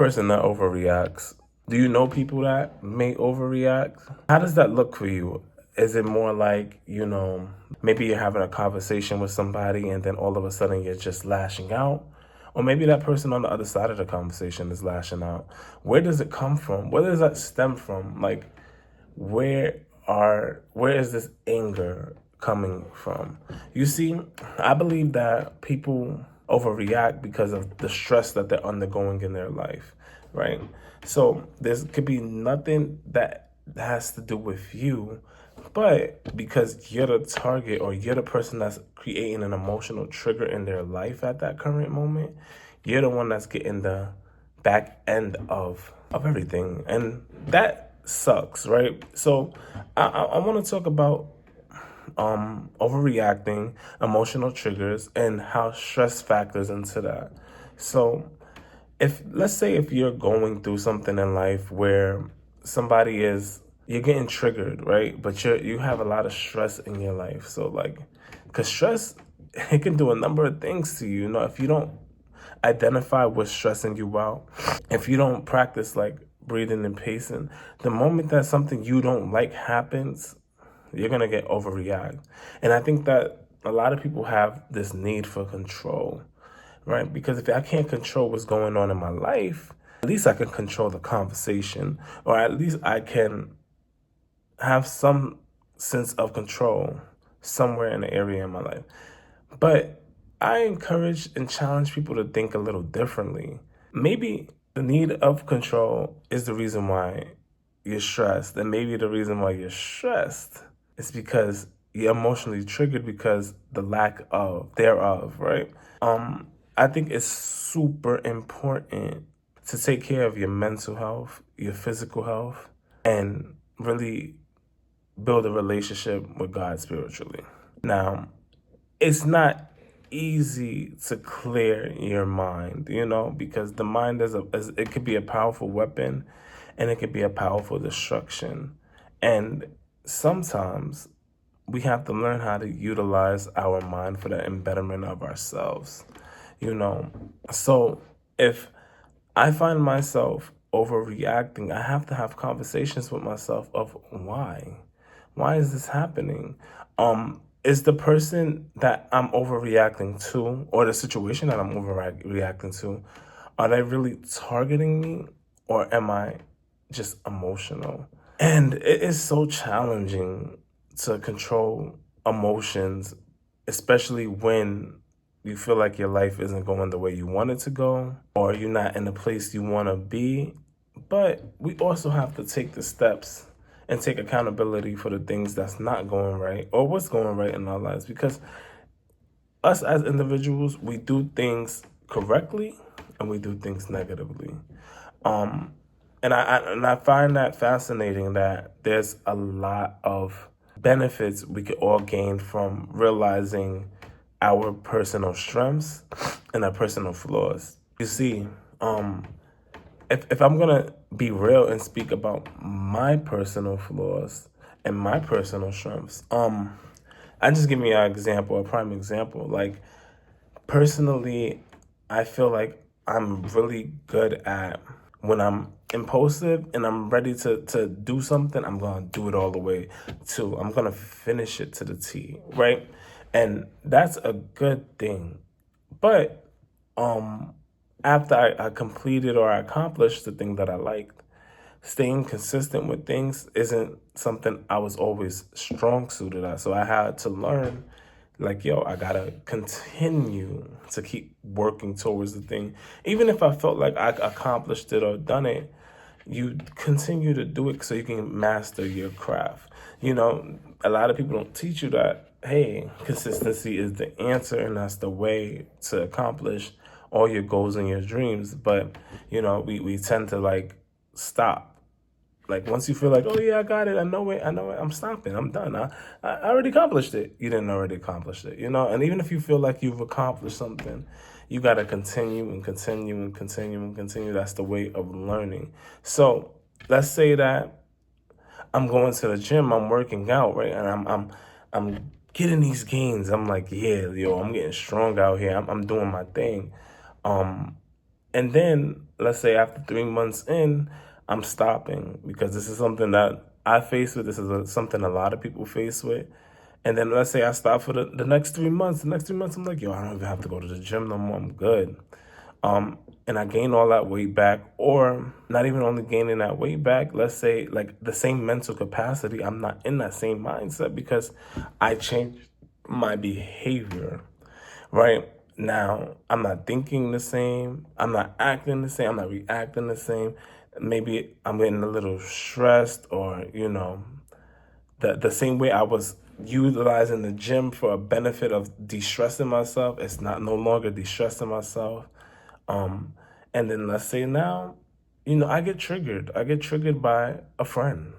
person that overreacts? Do you know people that may overreact? How does that look for you? Is it more like, maybe you're having a conversation with somebody and then all of a sudden you're just lashing out? Or maybe that person on the other side of the conversation is lashing out. Where does it come from? Where does that stem from? Like, where is this anger coming from? You see, I believe that people overreact because of the stress that they're undergoing in their life, right? So there could be nothing that has to do with you, but because you're the target or you're the person that's creating an emotional trigger in their life at that current moment, you're the one that's getting the back end of everything. And that sucks, right? So I want to talk about overreacting, emotional triggers, and how stress factors into that. So if let's say if you're going through something in life where you're getting triggered, right? But you have a lot of stress in your life. So like, because stress, it can do a number of things to you. If you don't identify what's stressing you out, if you don't practice like breathing and pacing, the moment that something you don't like happens, you're going to get overreact. And I think that a lot of people have this need for control, right? Because if I can't control what's going on in my life, at least I can control the conversation, or at least I can have some sense of control somewhere in the area in my life. But I encourage and challenge people to think a little differently. Maybe the need of control is the reason why you're stressed. And maybe the reason why you're stressed is because you're emotionally triggered because the lack of thereof, right? I think it's super important to take care of your mental health, your physical health, and really build a relationship with God spiritually. Now, it's not easy to clear your mind, because the mind it could be a powerful weapon and it could be a powerful destruction. And sometimes we have to learn how to utilize our mind for the embetterment of ourselves, So if I find myself overreacting, I have to have conversations with myself of why. Why is this happening? Is the person that I'm overreacting to, or the situation that I'm overreacting to, are they really targeting me, or am I just emotional? And it is so challenging to control emotions, especially when you feel like your life isn't going the way you want it to go, or you're not in the place you want to be. But we also have to take the steps and take accountability for the things that's not going right or what's going right in our lives. Because us as individuals, we do things correctly and we do things negatively. And I find that fascinating that there's a lot of benefits we could all gain from realizing our personal strengths and our personal flaws. You see, if I'm gonna be real and speak about my personal flaws and my personal strengths, I just give me a prime example. Like personally, I feel like I'm really good at when I'm impulsive and I'm ready to do something, I'm gonna do it all the way to I'm gonna finish it to the T, right? And that's a good thing. But after I completed or I accomplished the thing that I liked, staying consistent with things isn't something I was always strong suited at. So I had to learn, like, I gotta continue to keep working towards the thing. Even if I felt like I accomplished it or done it, you continue to do it so you can master your craft. A lot of people don't teach you that, hey, consistency is the answer and that's the way to accomplish all your goals and your dreams. But, we tend to like stop. Like once you feel like, oh yeah, I got it, I know it, I'm stopping, I'm done. I already accomplished it. You didn't already accomplish it, And even if you feel like you've accomplished something, you gotta continue and continue and continue and continue. That's the way of learning. So let's say that I'm going to the gym, I'm working out, right, and I'm getting these gains. I'm like, yeah, I'm getting strong out here. I'm doing my thing. And then let's say after 3 months in, I'm stopping because this is something that I face with. This is something a lot of people face with. And then let's say I stop for the next 3 months. The next 3 months, I'm like, yo, I don't even have to go to the gym no more. I'm good. And I gain all that weight back, or not even only gaining that weight back, let's say like the same mental capacity, I'm not in that same mindset because I changed my behavior. Right now, I'm not thinking the same, I'm not acting the same, I'm not reacting the same. Maybe I'm getting a little stressed, or the same way I was utilizing the gym for a benefit of de-stressing myself, it's not no longer de-stressing myself. Um, and then let's say now, I get triggered. I get triggered by a friend.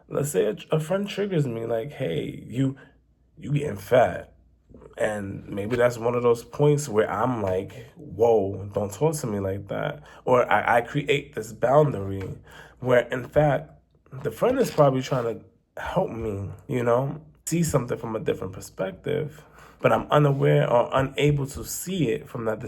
Let's say a friend triggers me like, hey, you getting fat. And maybe that's one of those points where I'm like, whoa, don't talk to me like that. Or I create this boundary where, in fact, the friend is probably trying to help me, see something from a different perspective. But I'm unaware or unable to see it from that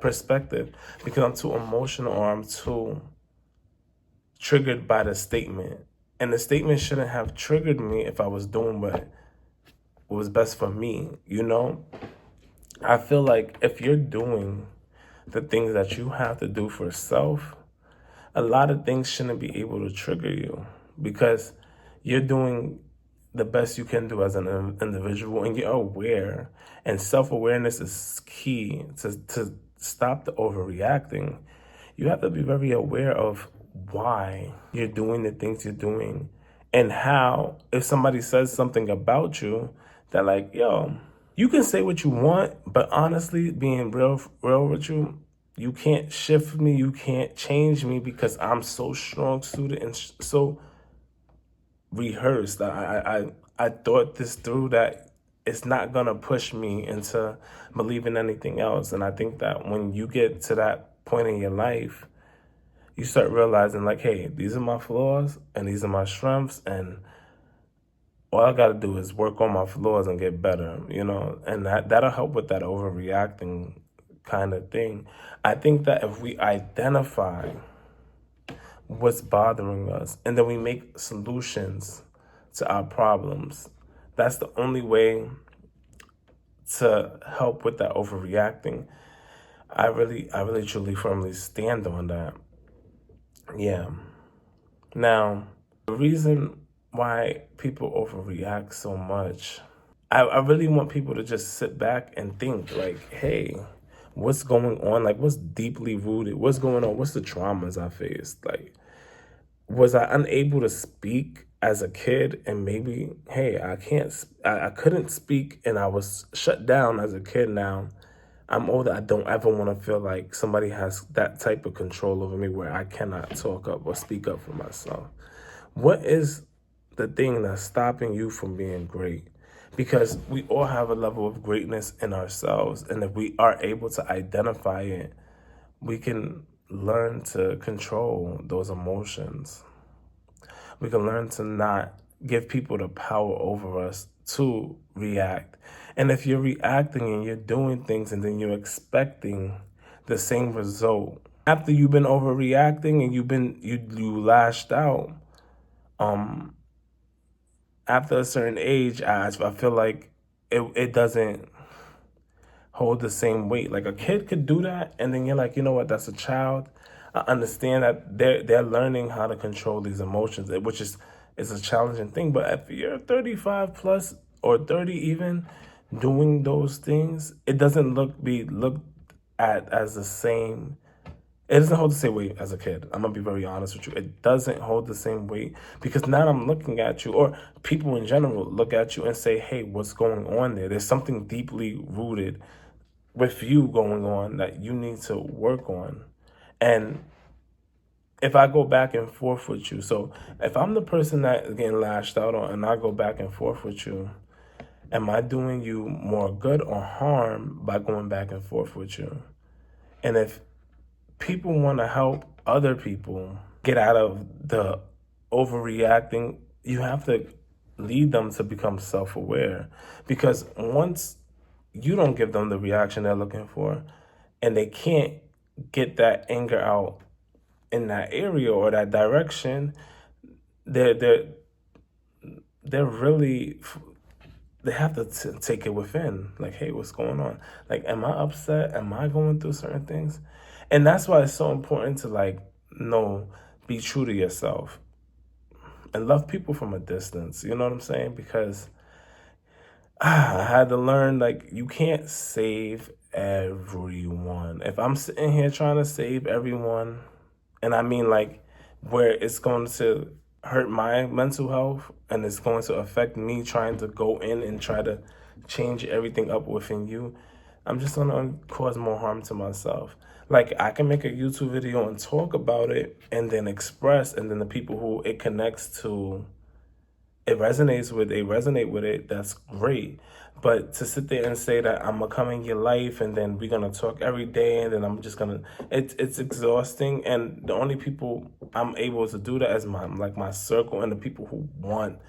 perspective because I'm too emotional or I'm too triggered by the statement. And the statement shouldn't have triggered me if I was doing what was best for me. I feel like if you're doing the things that you have to do for self, a lot of things shouldn't be able to trigger you because you're doing the best you can do as an individual and you're aware. And self-awareness is key to stop the overreacting. You have to be very aware of why you're doing the things you're doing and how, if somebody says something about you, that like, yo, you can say what you want, but honestly, being real with you, you can't shift me, you can't change me because I'm so strong suited and so rehearsed. I thought this through that it's not gonna push me into believing anything else. And I think that when you get to that point in your life, you start realizing like, hey, these are my flaws and these are my strengths, and all I got to do is work on my flaws and get better, and that'll help with that overreacting kind of thing. I think that if we identify what's bothering us and then we make solutions to our problems, that's the only way to help with that overreacting. I really truly firmly stand on that. Yeah. Now, the reason why people overreact so much, I really want people to just sit back and think like, hey, what's going on? Like, what's deeply rooted? What's going on? What's the traumas I faced? Like, was I unable to speak as a kid? And maybe, hey, I couldn't speak and I was shut down as a kid. Now I'm older. I don't ever want to feel like somebody has that type of control over me where I cannot talk up or speak up for myself. What is the thing that's stopping you from being great? Because we all have a level of greatness in ourselves. And if we are able to identify it, we can learn to control those emotions. We can learn to not give people the power over us to react. And if you're reacting and you're doing things and then you're expecting the same result after you've been overreacting and you lashed out, after a certain age, I feel like it doesn't hold the same weight. Like a kid could do that, and then you're like, you know what? That's a child. I understand that they're learning how to control these emotions, which is a challenging thing. But if you're 35 plus or 30 even doing those things, it doesn't be looked at as the same. It doesn't hold the same weight as a kid. I'm gonna be very honest with you. It doesn't hold the same weight because now I'm looking at you, or people in general look at you and say, hey, what's going on there? There's something deeply rooted with you going on that you need to work on. And if I go back and forth with you, so if I'm the person that is getting lashed out on and I go back and forth with you, am I doing you more good or harm by going back and forth with you? And if people want to help other people get out of the overreacting, you have to lead them to become self-aware. Because once you don't give them the reaction they're looking for, and they can't get that anger out in that area or that direction, they're they're they're really, they have to take it within. Like, hey, what's going on? Like, am I upset? Am I going through certain things? And that's why it's so important to, like, know, be true to yourself and love people from a distance. You know what I'm saying? Because I had to learn, like, you can't save everyone. If I'm sitting here trying to save everyone, and I mean, like, where it's going to hurt my mental health and it's going to affect me trying to go in and try to change everything up within you, I'm just going to cause more harm to myself. Like, I can make a YouTube video and talk about it and then express, and then the people who it connects to, it resonates with, they resonate with it, that's great. But to sit there and say that I'm gonna come in your life and then we're gonna talk every day and then I'm just gonna, it's exhausting. And the only people I'm able to do that is my circle and the people who want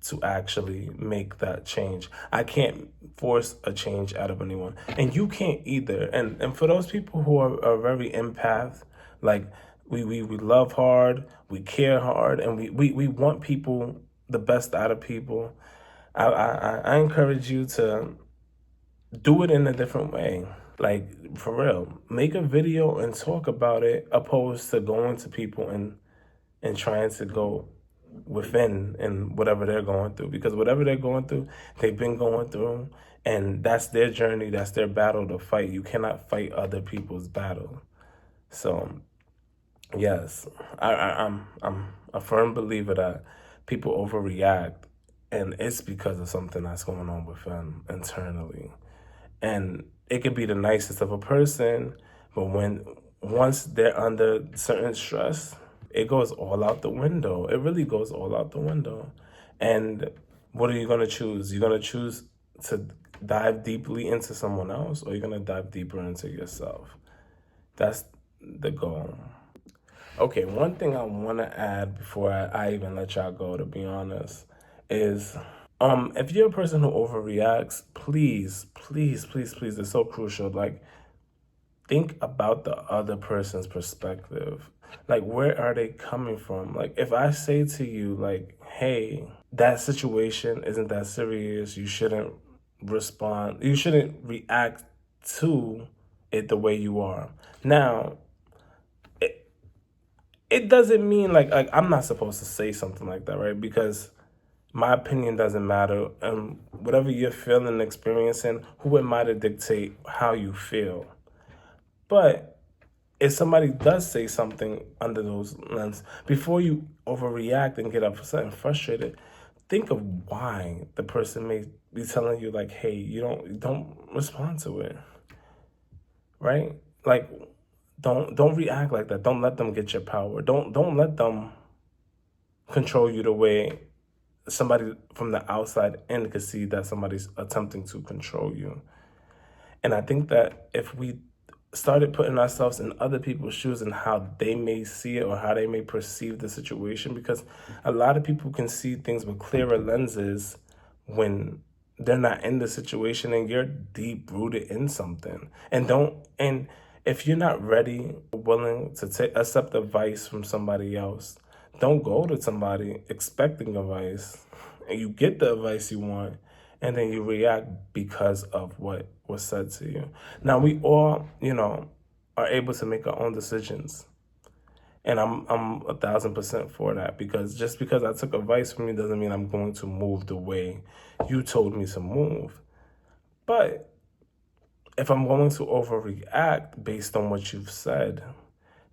to actually make that change. I can't force a change out of anyone, and you can't either. And for those people who are very empath, like, we love hard, we care hard, and we want people, the best out of people. I encourage you to do it in a different way. Like, for real, make a video and talk about it, opposed to going to people and trying to go within and whatever they're going through, because whatever they're going through, they've been going through, and that's their journey, that's their battle to fight. You cannot fight other people's battle. So yes, I'm a firm believer that people overreact, and it's because of something that's going on with them internally. And it could be the nicest of a person, but once they're under certain stress, it goes all out the window. It really goes all out the window. And what are you gonna choose? You're gonna choose to dive deeply into someone else, or you're gonna dive deeper into yourself. That's the goal. Okay, one thing I want to add before I even let y'all go, to be honest, is if you're a person who overreacts, please, please, please, please, it's so crucial. Like, think about the other person's perspective. Like, where are they coming from? Like, if I say to you, like, hey, that situation isn't that serious, you shouldn't respond, you shouldn't react to it the way you are. Now, it doesn't mean like I'm not supposed to say something like that, right? Because my opinion doesn't matter. And whatever you're feeling and experiencing, who am I to dictate how you feel? But if somebody does say something under those lens, before you overreact and get upset and frustrated, think of why the person may be telling you, like, hey, you don't respond to it, right? Like, don't react like that. Don't let them get your power. Don't let them control you the way somebody from the outside in could see that somebody's attempting to control you. And I think that if we started putting ourselves in other people's shoes and how they may see it or how they may perceive the situation, because a lot of people can see things with clearer lenses when they're not in the situation and you're deep rooted in something. And if you're not ready, willing to accept advice from somebody else, don't go to somebody expecting advice and you get the advice you want, and then you react because of what was said to you. Now, we all, are able to make our own decisions. And I'm 1,000% for that, because just because I took advice from you doesn't mean I'm going to move the way you told me to move. But if I'm going to overreact based on what you've said,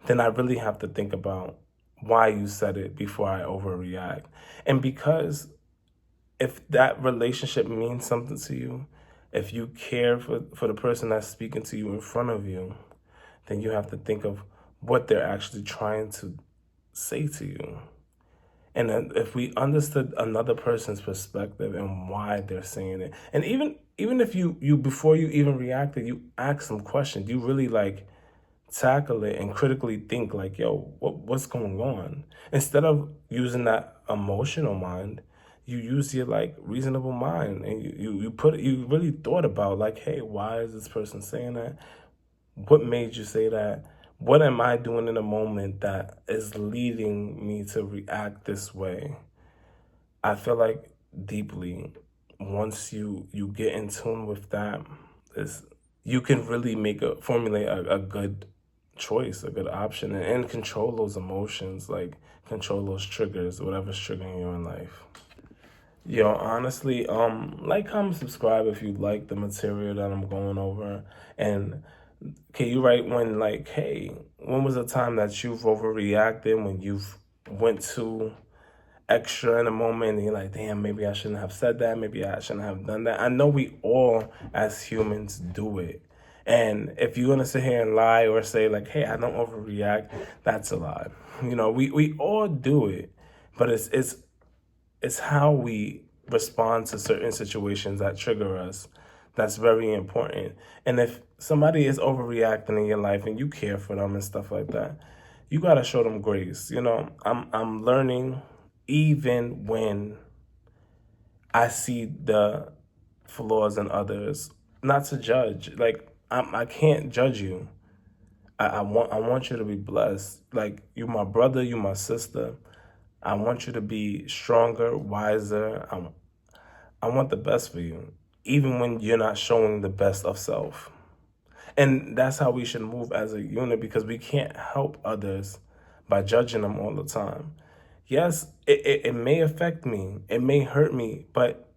then I really have to think about why you said it before I overreact. And because if that relationship means something to you, if you care for the person that's speaking to you in front of you, then you have to think of what they're actually trying to say to you. And then if we understood another person's perspective and why they're saying it, and even if you before you even reacted, you ask some questions, you really like tackle it and critically think like, yo, what's going on? Instead of using that emotional mind, you use your like reasonable mind, and you really thought about like, hey, why is this person saying that? What made you say that? What am I doing in a moment that is leading me to react this way? I feel like deeply, once you get in tune with that, is you can really formulate a good choice, a good option, and control those emotions, like control those triggers, whatever's triggering you in life. Yo, honestly, like, comment, subscribe if you like the material that I'm going over. And can you write when, like, hey, when was a time that you've overreacted, when you've went too extra in a moment and you're like, damn, maybe I shouldn't have said that, maybe I shouldn't have done that. I know we all as humans do it. And if you're gonna sit here and lie or say like, hey, I don't overreact, that's a lie. We all do it, but it's how we respond to certain situations that trigger us that's very important. And if somebody is overreacting in your life and you care for them and stuff like that, you gotta show them grace. I'm learning, even when I see the flaws in others, not to judge. Like, I can't judge you. I want you to be blessed. Like, you my brother, you my sister. I want you to be stronger, wiser. I want the best for you, even when you're not showing the best of self. And that's how we should move as a unit, because we can't help others by judging them all the time. Yes, it may affect me, it may hurt me, but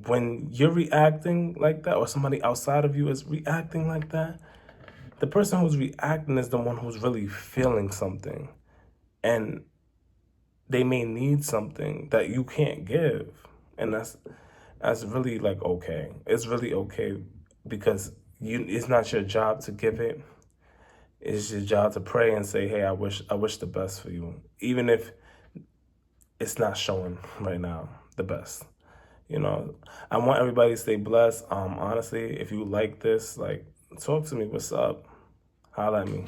when you're reacting like that, or somebody outside of you is reacting like that, the person who's reacting is the one who's really feeling something. And they may need something that you can't give. And that's really, like, okay. It's really okay, because it's not your job to give it. It's your job to pray and say, hey, I wish the best for you. Even if it's not showing right now the best. I want everybody to stay blessed. Honestly, if you like this, like, talk to me. What's up? Holla at me.